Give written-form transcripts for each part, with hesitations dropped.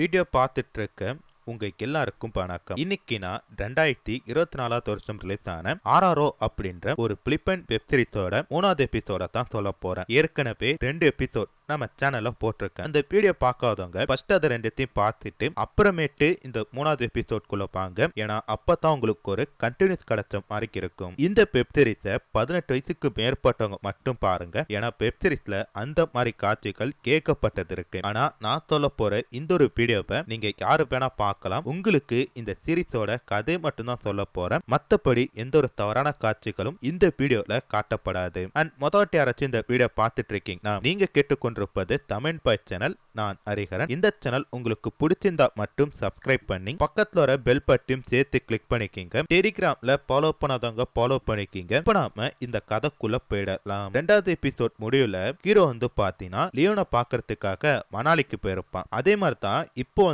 Video பார்த்துட்டு இருக்க உங்க எல்லாருக்கும் வணக்கம். இன்னைக்கு நான் 2024 வருஷம் ரிலீஸ் ஆன ஆர்ஆர்ஓ அப்படின்ற ஒரு பிலிப்பைன் வெப் சீரிஸோட 3வது எபிசோட தான் சொல்ல போறேன். ஏற்கனவே 2 எபிசோட் நம்ம சேனல்ல போட்டிருக்கேன். அந்த வீடியோ பார்க்காதவங்க ஃபர்ஸ்ட் அதை ரெண்டுத்தையும் பார்த்துட்டு அப்புறமேட்டு இந்த 3வது எபிசோட் குள்ள பாங்க. ஏன்னா அப்பதான் உங்களுக்கு ஒரு கண்டினியூஸ் கிடைச்ச மாதிரி இருக்கும். இந்த வெப் சீரிஸை 18 வயசுக்கு மேற்பட்டவங்க மட்டும் பாருங்க. ஏன்னா வெப் சீரிஸ்ல அந்த மாதிரி காட்சிகள் கேட்கப்பட்டது இருக்கு. ஆனா நான் சொல்ல போற இந்த ஒரு வீடியோவை நீங்க யாரு வேணா பார்க்கலாம். உங்களுக்கு இந்த சீரிஸோட கதை மட்டும்தான் சொல்ல போறேன். மத்தபடி எந்த ஒரு தவறான காட்சிகளும் இந்த வீடியோல காட்டப்படாது. அண்ட் முதல்ல யாராச்சும் இந்த வீடியோ பார்த்துட்டு இருக்கீங்கன்னா நீங்க கேட்டுக்கொண்டிருப்பது தமிழ் பாய் சேனல். நான் ஹரிஹரன். இந்த சேனல் உங்களுக்கு பிடிச்சிருந்தா மட்டும் சப்ஸ்கிரைப் பண்ணி பக்கத்துல வர பெல் பட்டையும் சேர்த்து கிளிக் பண்ணிக்கிங்க. டெலிகிராம்ல ஃபாலோ பண்ணாதவங்க ஃபாலோ பண்ணிக்கிங்க. இப்ப நாம இந்த கதைக்குள்ள போயிடலாம். 2வது எபிசோட் முடிவுல ஹீரோ பாத்தீங்கன்னா லியோனை பாக்குறதுக்காக மணாலிக்கு போயிருப்பான். அதே மாதிரி தான் இப்போ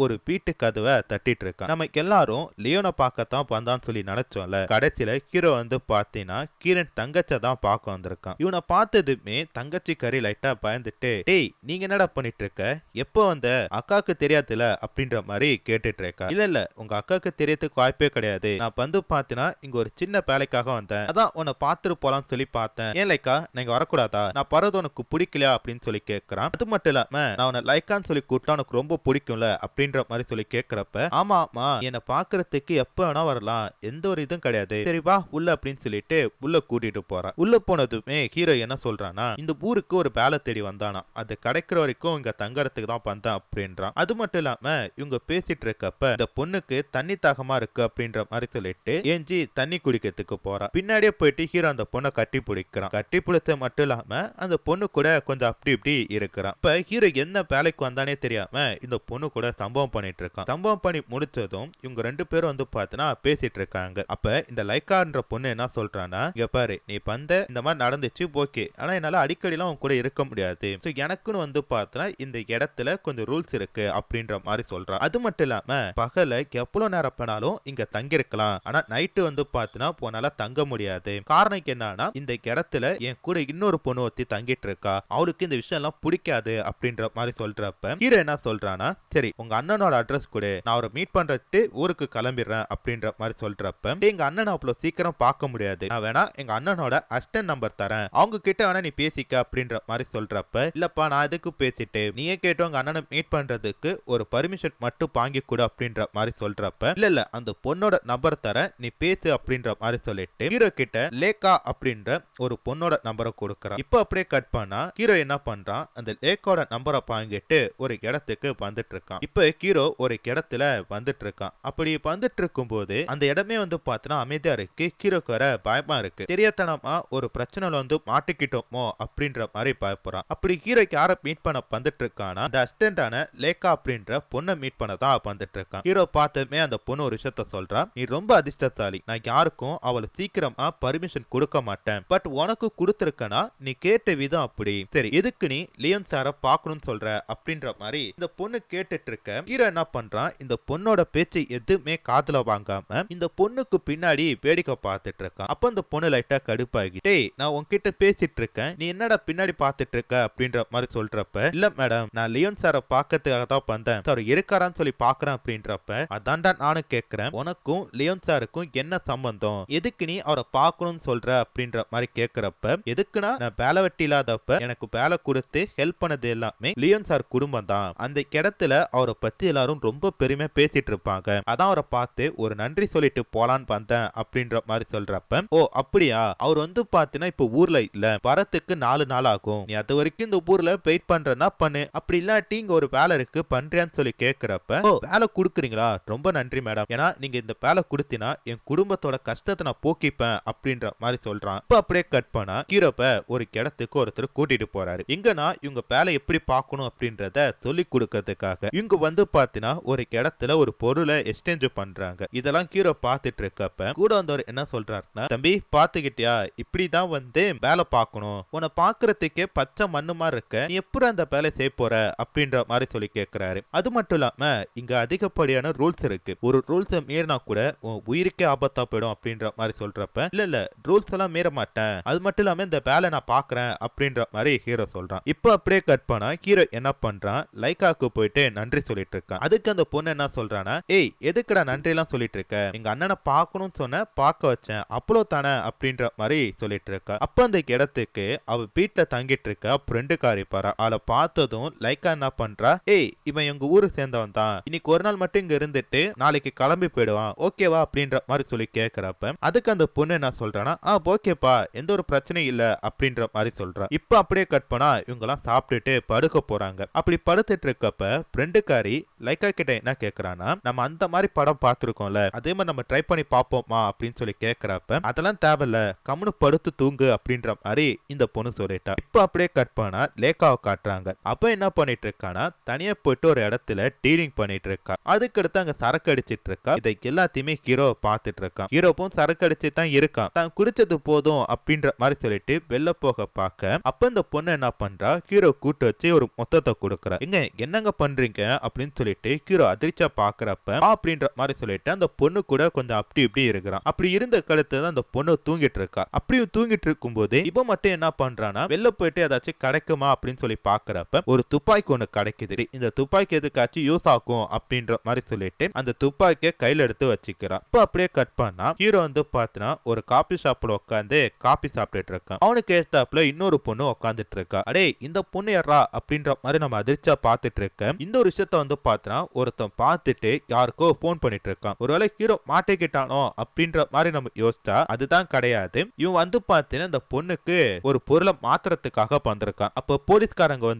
ஒரு வீட்டு கதவை தட்டிட்டு இருக்கான். நம்ம எல்லாரும் லியோனை பார்க்கத்தான் வந்தான்னு சொல்லி நினைச்சோம்ல. கடைசியில ஹீரோ பாத்தீங்கன்னா கீரன் தங்கச்சை தான் பார்க்க வந்திருக்கான். இவனை பார்த்ததுமே தங்கச்சி கறி லைட்டா பயந்துட்டு, டேய் நீங்க என்னடா பண்ணிட்டு இருக்க, எப்போ வந்த, அக்காக்கு தெரியாதுல அப்படின்ற மாதிரி கேட்டுட்டு இருக்கா. இல்ல உங்க அக்காக்கு தெரியறதுக்கு வாய்ப்பே கிடையாது. நான் பாத்தீங்கன்னா இங்க ஒரு சின்ன வேலைக்காக வந்தேன். அதான் உன்னை பார்த்துட்டு போலான்னு சொல்லி பார்த்தேன். ஏன் லைக்கா நீங்க வரக்கூடாதா, நான் பரவது உனக்கு பிடிக்கலையா அப்படின்னு சொல்லி கேட்கறான். அது மட்டும் இல்லாம நான் உன்னை லைக்கான்னு சொல்லி கூட்டா உனக்கு ரொம்ப பிடிக்கும்ல அப்படின்ற மாதிரி சொல்லி கேட்கறப்ப, ஆமா ஆமா என்னை பாக்குறதுக்கு எப்ப வேணா வரலாம், எந்த ஒரு இதுவும் கிடையாது, சரி வா உள்ள அப்படின்னு சொல்லிட்டு உள்ள கூட்டிட்டு போறான். உள்ள போனதுமே ஹீரோ என்ன சொல்றானா, இந்த ஊருக்கு ஒரு வேலை தேடி வந்தானா, அது கிடைக்கிற வரைக்கும் இங்க தங்கறதுக்கு தான் வந்தான் அப்படின்றான். அது மட்டும் இல்லாம இவங்க பேசிட்டு இருக்கப்ப இந்த பொண்ணுக்கு தண்ணி தாகமா இருக்கு அப்படின்ற மாதிரி சொல்லிட்டு ஏஞ்சி தண்ணி குடிக்கிறதுக்கு போறான். பின்னாடியே போயிட்டு ஹீரோ அந்த பொண்ணை கட்டி பிடிக்கிறான். கட்டி பிடிச்ச மட்டும் இல்லாம அந்த பொண்ணு கூட கொஞ்சம் அப்படி இப்படி இருக்கிறான். இப்ப ஹீரோ என்ன வேலைக்கு வந்தானே தெரியாம இந்த பொண்ணு கூட சம்பவம் பண்ணிட்டு இருக்கான். சம்பவம் பண்ணி முடிச்சதும் இவங்க 2 பேரும் பாத்தீங்கன்னா பேசிட்டு இருக்காங்க. அப்ப இந்த லைக்கான்ற பொண்ணு என்ன சொல்றானா, இங்க பாரு நீ இந்த மாதிரி நடந்துச்சு ஓகே, ஆனா என்னால அடிக்கடிலாம் உன் கூட இருக்க முடியாது. சோ எனக்குன்னு பார்த்தனா இந்த இடத்துல கொஞ்சம் ரூல்ஸ் இருக்கு அப்படின்ற மாதிரி சொல்றான். அது மட்டும் இல்லாம பகல எவ்வளவு நேரம் பண்ணாலும் இங்க தங்கிருக்கலாம், ஆனா நைட்டு பார்த்தனா போனால தங்க முடியாது. காரணம் என்னன்னா இந்த இடத்துல என் கூட இன்னொரு பொண்ணு ஒருத்தி தங்கிட்டு இருக்கா, அவளுக்கு இந்த விஷயம் எல்லாம் பிடிக்காது அப்படின்ற மாதிரி சொல்றப்ப ஹீரோ என்ன சொல்றானா, சரி உங்க அண்ணனோட அட்ரஸ் கொடு, நான் அவரை மீட் பண்றதுக்கு ஊருக்கு கிளம்பிடுறேன் அப்படின்ற மாதிரி சொல்றப்ப, எங்க அண்ணன் அவ்வளவு சீக்கிரம் பார்க்க முடியாது, நான் வேணா எங்க அண்ணனோட அசிஸ்டன்ட் நம்பர் தரேன், அவங்க கிட்ட வேணா நீ பேசிக்க அப்படின்ற மாதிரி சொல்றப்ப, இல்லப்பா நான் எதுக்கு பேசிட்டு, நீயே கேட்டு உங்க அண்ணனை மீட் பண்றதுக்கு ஒரு பர்மிஷன் மட்டும் வாங்கி கொடு அப்படின்ற மாதிரி சொல்றப்ப, இல்ல அந்த பொண்ணோட நம்பர் தர நீ பேசு அப்படின்ற மாதிரி சொல்லிட்டு ஹீரோ கிட்ட லேக்கா அப்படின்ற ஒரு பொண்ணோட நம்பரை கொடுக்கறான். இப்ப அப்படியே கட் பண்ணா ஹீரோ என்ன பண்றான், அந்த லேக்கோட நம்பரை வாங்கிட்டு ஒரு இடத்துக்கு வந்துட்டு இருக்கான். இப்ப ஹீரோ ஒரு இடத்துல வந்துட்டு இருக்கான். அப்படி வந்துட்டு இருக்கும் போது அந்த இடமே பார்த்தனா அமைதியா இருக்கு. ஹீரோக்கு வர பயமா இருக்கு. தெரியாதனமா ஒரு பிரச்சனைல மாட்டிக்கிட்டோமோ அப்படின்ற மாதிரி பயப்படுறான். அப்படி ஹீரோக்கு யார மீட் பண்ண வந்துட்டு இருக்கானா, அந்த அசிஸ்டன்டான லேக்கா அப்படின்ற பொண்ணை மீட் பண்ண தான் வந்துட்டு இருக்கான். ஹீரோ பார்த்ததுமே அந்த பொண்ணு ஒரு விஷயத்த சொல்றா, நீ ரொம்ப அதிர்ஷ்டசாலி, நான் யாருக்கும் அவளை சீக்கிரமா பர்மிஷன் கொடுக்க மாட்டேன், பட் உனக்கு கொடுத்திருக்கனா நீ கேட்ட விதம் அப்படி, சரி எதுக்கு நீ லியோன் சார பார்க்கணும்னு சொல்ற அப்படின்ற மாதிரி இந்த பொண்ணு கேட்டுட்டு இருக்க. ஹீரோ என்ன பண்றான், இந்த பொண்ணோட பேச்சு எதுவுமே காதுல வாங்காம இந்த பொண்ணுக்கு பின்னாடி வேடிக்கை பார்த்துட்டு இருக்கான். அப்ப அந்த பொண்ணு லைட்டா கடுப்பாகி, டேய் நான் உன்கிட்ட பேசிட்டு இருக்கேன், நீ என்னடா பின்னாடி பார்த்துட்டு இருக்க அப்படின்ற மாதிரி சொல்றப்ப, இல்ல மேடம் நான் லியோன் சார பார்க்கறதுக்காக தான் வந்தேன், சார் இருக்காரான்னு சொல்லி பாக்குறேன் அப்படின்றப்ப, அதான்டா நானும் கேட்கிறேன், உனக்கும் லியோன் சாருக்கும் என்ன சம்பந்தம், எதுக்கு நீ அவரை பார்க்கணும்னு சொல்ற அப்படின்ற மாதிரி கேட்கிறப்ப, எதுக்குன்னா நான் வேலை வெட்டி இல்லாதப்ப எனக்கு வேலை கொடுத்து ஹெல்ப் பண்ணது எல்லாமே லியோன் சார் குடும்பம் தான், அந்த இடத்துல அவரை பத்தி எல்லாரும் ரொம்ப பெருமையா பேசிட்டு இருப்பாங்க, அதான் அவரை பார்த்து ஒரு நன்றி சொல்லிட்டு போலான்னு வந்தேன் அப்படின்ற மாதிரி சொல்றப்ப, ஓ அப்படியா, அவர் பாத்தீங்கன்னா இப்ப ஊர்ல இல்ல, வரத்துக்கு 4 நாள் ஆகும், நீ அது வரைக்கும் இந்த ஊர்ல வெயிட் பண்றனா பண்ணு, அப்படி இல்லாட்டி இங்க ஒரு வேலை இருக்கு பண்றியான்னு சொல்லி கேட்கிறப்ப, ஓ வேலை கொடுக்குறீங்களா, ரொம்ப நன்றி மேடம், ஏன்னா நீங்க இந்த வேலை கொடுத்தீங்கன்னா என் குடும்பத்தோட கஷ்டத்தை நான் போக்கிப்பேன் அப்படின்ற மாதிரி சொல்றான். இப்ப அப்படியே கட் பண்ணா ஹீரோப்ப ஒரு இடத்துக்கு ஒருத்தர் கூட்டிட்டு போறாரு. இங்கன்னா இவங்க வேலை எப்படி பார்க்கணும் அப்படின்றத சொல்லி கொடுக்கறதுக்காக இவங்க பாத்தீங்கன்னா ஒரு இடத்துல ஒரு பொருளை எக்ஸ்சேஞ்ச் பண்றாங்க. இதெல்லாம் ஹீரோ பார்த்துட்டு இருக்கப்ப கூட வந்தவர் என்ன சொல்றாருன்னா, தம்பி பாத்துக்கிட்டியா இப்படிதான் வேலை பார்க்கணும், உன்னை பாக்குறதுக்கே பச்சை மண்ணு மாதிரி இருக்க, நீ எப்படி அந்த வேலை செய்ய போற அப்படின்ற மாதிரி சொல்லி கேட்கிறாரு. அது மட்டும் இல்லாம இங்க அதிகப்படியான ரூல்ஸ் இருக்கு, ஒரு ரூல்ஸை மீறினா கூட உயிருக்கே ஆபத்தா போயிடும் அப்படின்ற மாதிரி சொல்றப்ப, இல்ல ரூல்ஸ் எல்லாம் மீற மாட்டேன், அது மட்டும் இல்லாம இந்த வேலை நான் பாக்குறேன் அப்படின்ற மாதிரி ஹீரோ சொல்றான். இப்ப அப்படியே கட் பண்ணா ஹீரோ என்ன பண்றான், லைக்காக்கு போயிட்டு நன்றி சொல்லிட்டு இருக்கான். அதுக்கு அந்த பொண்ணு என்ன சொல்றானா, ஏய் எதுக்குடா நன்றி எல்லாம் சொல்லிட்டு இருக்க, எங்க அண்ணனை பாக்கணும்னு சொன்ன, பார்க்க வச்சேன் அவ்வளோ தானே அப்படின்ற மாதிரி சொல்லிட்டு இருக்கா. அப்ப அந்த இடத்துக்கு அவ வீட்டுல தங்கிட்டு இருக்க ஃப்ரெண்டுக்காரி பாரா. அவளை பார்த்ததும் லைக்கா என்ன பண்றா, ஏய் இவன் எங்க ஊரு சேர்ந்தவன் தான், இன்னைக்கு ஒரு நாள் மட்டும் இங்க இருந்துட்டு நாளைக்கு கிளம்பி போயிடுவான், ஓகேவா அப்படின்ற மாதிரி சொல்லி கேட்கிறப்ப, அதுக்கு அந்த பொண்ணு என்ன சொல்றானா, ஓகேப்பா எந்த ஒரு பிரச்சனையும் இல்ல அப்படின்ற மாதிரி சொல்றா. இப்ப அப்படியே கட் பண்ணா இவங்க எல்லாம் சாப்பிட்டுட்டு படுக்க போறாங்க. அப்படி படுத்துட்டு இருக்கப்ப ஃப்ரெண்டுக்காரி லைக்கா கிட்ட என்ன கேக்குறானா, நம்ம அந்த மாதிரி படம் பார்த்திருக்கோம்ல, அதே மாதிரி நம்ம ட்ரை பண்ணி பார்ப்போமா அப்படின்னு சொல்லி கேட்கிறப்ப, அதெல்லாம் தேவையில்ல கம்முனு படுத்து தூங்கு அப்படின்ற மாதிரி இந்த பொண்ணு சொல்லிட்டா. இப்ப அப்படியே கட் பண்ணா லேக்காவை காட்டுறாங்க. அப்ப என்ன பண்ணிட்டு இருக்கானா, தனியா போயிட்டு ஒரு இடத்துல டீலிங் பண்ணிட்டு இருக்கா. அதுக்கடுத்து அங்க சரக்கு அடிச்சிட்டு இருக்கா. இதை எல்லாத்தையுமே ஹீரோ பார்த்துட்டு இருக்கான். ஹீரோப்பும் சரக்கு அடிச்சு தான் இருக்கான், தான் குடிச்சது போதும் அப்படின்ற மாதிரி சொல்லிட்டு வெளில போக பார்க்க, அப்ப இந்த பொண்ணு என்ன பண்றா, ஹீரோ கூட்டு வச்சு ஒரு மொத்தத்தை கொடுக்குறா. எங்க என்னங்க பண்றீங்க அப்படின்னு சொல்லிட்டு ஹீரோ அதிர்ச்சியா பாக்குறப்ப அப்படின்ற மாதிரி சொல்லிட்டு அந்த பொண்ணு கூட கொஞ்சம் அப்படி இப்படி இருக்கிறான். அப்படி இருந்த கழுத்து அந்த பொண்ணு தூங்கிட்டு இருக்கா. அப்படியும் தூங்கிட்டு இருக்கும் போது இவ மட்டும் என்ன பண்றானா, வெளில போயிட்டு ஏதாச்சும் கிடைக்குமா அப்படின்னு சொல்லி பாக்குறப்ப ஒரு துப்பாக்கி ஒண்ணு கிடைக்குது. இந்த துப்பாக்கி எதுக்காச்சும் யூஸ் ஆகும் அப்படின்ற மாதிரி சொல்லிட்டு அந்த துப்பாக்கியை கையில எடுத்து வச்சுக்கிறான். இப்ப அப்படியே கட் பண்ணா ஹீரோ பாத்தினா ஒரு காபி ஷாப்ல உட்காந்து காபி சாப்பிட்டுட்டு இருக்கான். அவனுக்கு ஏத்தாப்புல இன்னொரு பொண்ணு உட்காந்துட்டு இருக்கா. அடே இந்த பொண்ணு யாரா அப்படின்ற மாதிரி நம்ம அதிர்ச்சியா பார்த்துட்டு இருக்க, இந்த ஒரு விஷயத்த பாத்தினா ஒருத்தன் பார்த்துட்டு யாருக்கோ போன் பண்ணிட்டு இருக்கான். ஒருவேளை ஹீரோ மாட்டிக்கிட்டானோ அப்படின்ற மாதிரி நம்ம யோசிச்சா அதுதான் கிடையாது. இவன் பாத்தீங்கன்னா இந்த பொண்ணுக்கு ஒரு பொருளை மாத்துறதுக்காக வந்திருக்கான். அப்ப போலீஸ்காரங்க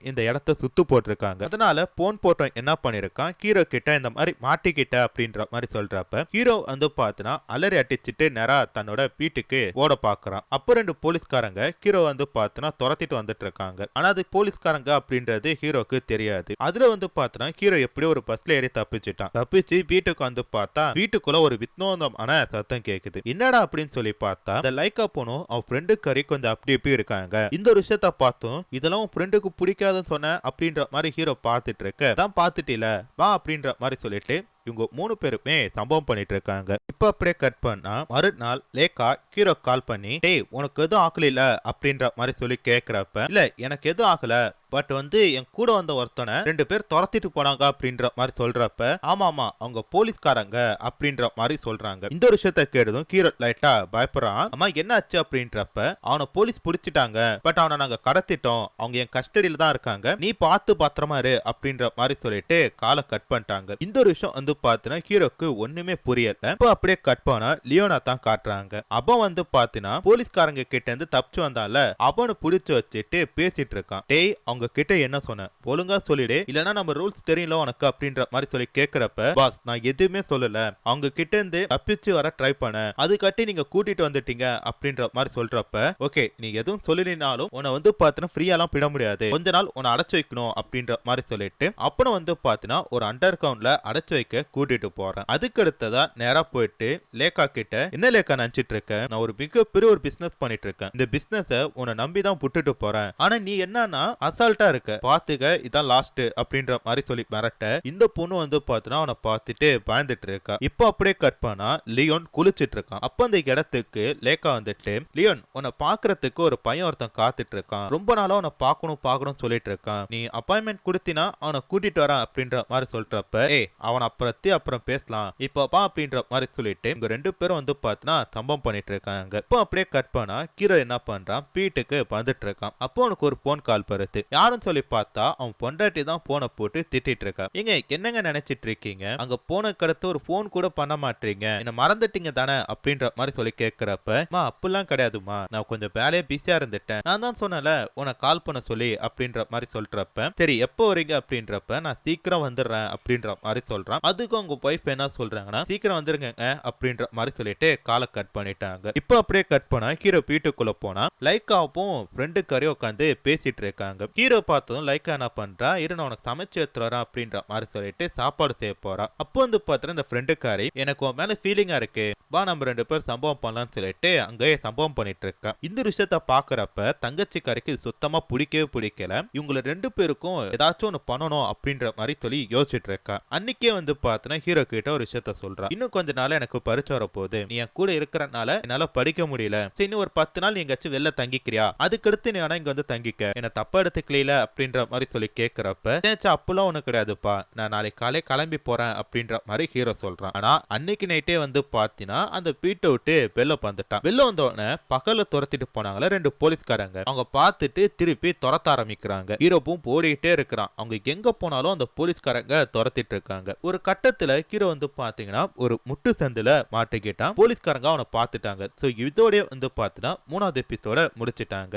இந்த இடத்த சுத்து போட்டிருக்காங்க. அதனால போன் போட்டோம் என்ன பண்ணிருக்கான், ஹீரோ கிட்ட இந்த மாதிரி மாட்டிக்கிட்ட அப்படின்ற மாதிரி சொல்றப்ப ஹீரோ பாத்தீங்கன்னா அலறி அடிச்சுட்டு நேரா தன்னோட வீட்டுக்கு ஓட பாக்குறான். அப்ப ரெண்டு போலீஸ்காரங்க ஹீரோ பாத்தீங்கன்னா துரத்திட்டு வந்துட்டு இருக்காங்க. ஆனா அது போலீஸ்காரங்க அப்படின்றது ஹீரோக்கு தெரியாது. அதுல பாத்தீங்கன்னா ஹீரோ எப்படி ஒரு பஸ்ல ஏறி தப்பிச்சுட்டான். தப்பிச்சு வீட்டுக்கு பார்த்தா வீட்டுக்குள்ள ஒரு வித்னோதமான சத்தம் கேக்குது. என்னடா அப்படின்னு சொல்லி பார்த்தா இந்த லைக்கா போனும் அவன் ஃப்ரெண்டு கறி கொஞ்சம் அப்படி இப்படி இருக்காங்க. இந்த ஒரு விஷயத்த பார்த்தோம், இதெல்லாம் உன் ஃப்ரெண்டுக்கு பிடிக்காதுன்னு சொன்ன அப்படின்ற மாதிரி ஹீரோ பார்த்துட்டு இருக்க, தான் பார்த்துட்டில வா அப்படின்ற மாதிரி சொல்லிட்டு இவங்க 3 பேருமே சம்பவம் பண்ணிட்டு இருக்காங்க. இப்ப அப்படியே கட் பண்ணா மறுநாள் லேக்கா ஹீரோ கால் பண்ணி, டேய் உனக்கு எதுவும் ஆகல அப்படின்ற மாதிரி சொல்லி கேக்குறப்ப, இல்ல எனக்கு எதுவும் ஆகல, பட் என் கூட வந்த ஒருத்தனை 2 பேர் துரத்திட்டு போனாங்க அப்படின்ற மாதிரி சொல்றப்ப, ஆமா அவங்க போலீஸ்காரங்க அப்படின்ற மாதிரி சொல்றாங்க. இந்த ஒரு விஷயத்த கேட்டதும் ஹீரோ லைட்டா பயப்படுறான். அம்மா என்ன ஆச்சு அப்படின்றப்ப, அவனை போலீஸ் பிடிச்சிட்டாங்க, பட் அவனை நாங்க கடத்திட்டோம், அவங்க என் கஸ்டடியில தான் இருக்காங்க, நீ பார்த்து பத்திரமா இரு அப்படின்ற மாதிரி சொல்லிட்டு காலை கட் பண்ணிட்டாங்க. இந்த ஒரு விஷயம் பாத்தீங்கன்னா ஹீரோக்கு ஒண்ணுமே புரியல. இப்ப அப்படியே கட் பண்ணா லியோனா தான் காட்டுறாங்க. அவன் பாத்தீங்கன்னா போலீஸ்காரங்க கிட்ட இருந்து தப்பிச்சு வந்தால அவனை புடிச்சு வச்சுட்டு பேசிட்டு இருக்கான். டேய் அவங்க கிட்ட என்ன சொன்ன ஒழுங்கா சொல்லிடு, இல்லனா நம்ம ரூல்ஸ் தெரியல உனக்கு அப்படின்ற மாதிரி சொல்லி கேக்குறப்ப, பாஸ் நான் எதுவுமே சொல்லல, அவங்க கிட்ட இருந்து தப்பிச்சு வர ட்ரை பண்ண, அதுக்காட்டி நீங்க கூட்டிட்டு வந்துட்டீங்க அப்படின்ற மாதிரி சொல்றப்ப, ஓகே நீ எதுவும் சொல்லினாலும் உன்னை பாத்தீங்கன்னா ஃப்ரீயாலாம் விட முடியாது, கொஞ்ச நாள் உன்னை அடைச்சு வைக்கணும் அப்படின்ற மாதிரி சொல்லிட்டு அப்புறம் பாத்தீங்கன்னா ஒரு அண்டர் கிரவுண்ட்ல அடைச்சு வைக்க கூட்டிட்டு போறேன். அதுக்கு அடுத்ததா நேரா போயிட்டு லேக்கா கிட்ட, என்ன லேக்கா நினைச்சிட்டு இருக்க, நான் ஒரு மிகப்பெரிய ஒரு பிசினஸ் பண்ணிட்டு இருக்கேன், இந்த பிசினஸ் உன்னை நம்பி தான் விட்டுட்டு போறேன், ஆனா நீ என்னன்னா அசால்ட்டா இருக்க, பாத்துக்க இதான் லாஸ்ட் அப்படின்ற மாதிரி சொல்லி மிரட்ட, இந்த பொண்ணு பாத்தீங்கன்னா அவனை பார்த்துட்டு பயந்துட்டு இருக்கா. இப்போ அப்படியே கட் பண்ணா லியோன் குளிச்சிட்டு இருக்கான். அப்ப அந்த இடத்துக்கு லேக்கா லியோன் உன்னை பாக்குறதுக்கு ஒரு பையன் ஒருத்தன் காத்துட்டு இருக்கான், ரொம்ப நாளா உன்னை பார்க்கணும் சொல்லிட்டு இருக்கான், நீ அப்பாயின்மெண்ட் கொடுத்தினா அவனை கூட்டிட்டு வரான் அப்படின்ற மாதிரி சொல்றப்ப, அவன் அப்புறம் பேசலாம் இப்பப்பா அப்படின்ற மாதிரி சொல்லிட்டு இங்க 2 பேரும் பாத்தீங்கன்னா சம்பவம் பண்ணிட்டு இருக்காங்க. இப்போ அப்படியே கட் பண்ணா ஹீரோ என்ன பண்றான், வீட்டுக்கு வந்துட்டு இருக்கான். அப்போ அவனுக்கு ஒரு போன் கால் வருது. யாரும் சொல்லி பார்த்தா அவன் பொண்டாட்டி தான் போனை போட்டு திட்டிட்டு இருக்கா. ஏங்க என்னங்க நினைச்சிட்டு இருக்கீங்க, அங்க போன கடத்து ஒரு போன் கூட பண்ண மாட்டீங்க, என்ன மறந்துட்டீங்க தானே அப்படின்ற மாதிரி சொல்லி கேட்கிறப்ப, அப்படிலாம் கிடையாதுமா, நான் கொஞ்சம் வேலையை பிஸியா இருந்துட்டேன், நான் தான் சொன்னல உன கால் பண்ண சொல்லி அப்படின்ற மாதிரி சொல்றப்ப, சரி எப்போ வரீங்க அப்படின்றப்ப, நான் சீக்கிரம் வந்துடுறேன் அப்படின்ற மாதிரி சொல்றான். அதுக்கு அவங்க வைஃப் என்ன சொல்றாங்கன்னா, சீக்கிரம் வந்துருங்க அப்படின்ற மாதிரி சொல்லிட்டு காலை கட் பண்ணிட்டாங்க. இப்போ அப்படியே கட் பண்ணா ஹீரோ வீட்டுக்குள்ள போனா லைக்காவும் ஃப்ரெண்டு கறி உட்காந்து பேசிட்டு இருக்காங்க. ஹீரோ பார்த்ததும் லைக்கா என்ன பண்றா, இரு நான் உனக்கு சமைச்சு எடுத்துறேன் அப்படின்ற மாதிரி சொல்லிட்டு சாப்பாடு செய்ய போறா. அப்போ பாத்தீங்கன்னா இந்த ஃப்ரெண்டு காரி, எனக்கு உன் மேல ஃபீலிங்கா இருக்கு, வா நம்ம 2 பேர் சம்பவம் பண்ணலாம்னு சொல்லிட்டு அங்கேயே சம்பவம் பண்ணிட்டு இருக்கா. இந்த விஷயத்த பாக்குறப்ப தங்கச்சிக்காரிக்கு சுத்தமா பிடிக்கவே பிடிக்கல. இவங்க 2 பேருக்கும் ஏதாச்சும் ஒண்ணு பண்ணணும் அப்படின்ற மாதிரி சொல்லி யோசிச்சுட்டு இருக்கா. அன்னைக்கே பாத்தீங்கன்னா ஹீரோ கிட்ட ஒரு விஷயத்த சொல்றா. இன்னும் கொஞ்ச நாள் எனக்கு பரிச்சை வர போகுது, நீ என் கூட இருக்கிறனால என்னால படிக்க முடியல, சரி இன்னும் ஒரு 10 நாள் எங்காச்சும் வெளில தங்கிக்கிறியா, அதுக்கடுத்து நீ வேணா இங்க தங்கிக்க, என்ன தப்பா எடுத்துக்கல அப்படின்ற மாதிரி சொல்லி கேட்கிறப்ப அப்பெல்லாம் ஒண்ணு கிடையாதுப்பா, நான் நாளைக்கு காலை கிளம்பி போறேன் அப்படின்ற மாதிரி ஹீரோ சொல்றான். ஆனா அன்னைக்கு நைட்டே பாத்தீங்கன்னா அந்த வீட்டை விட்டு வெளில வந்துட்டான். வெளில வந்த உடனே பகல்ல துரத்திட்டு போனாங்களா 2 போலீஸ்காரங்க, அவங்க பார்த்துட்டு திருப்பி துரத்த ஆரம்பிக்கிறாங்க. ஹீரோவும் ஓடிட்டே இருக்கிறான். அவங்க எங்க போனாலும் அந்த போலீஸ்காரங்க துரத்திட்டு இருக்காங்க. ஒரு கட்டத்துல ஹீரோ பாத்தீங்கன்னா ஒரு முட்டு சந்துல மாட்டிக்கிட்டான். போலீஸ்காரங்க அவனை பார்த்துட்டாங்க. சோ இதோட பாத்தீங்கன்னா 3வது எபிசோட முடிச்சிட்டாங்க.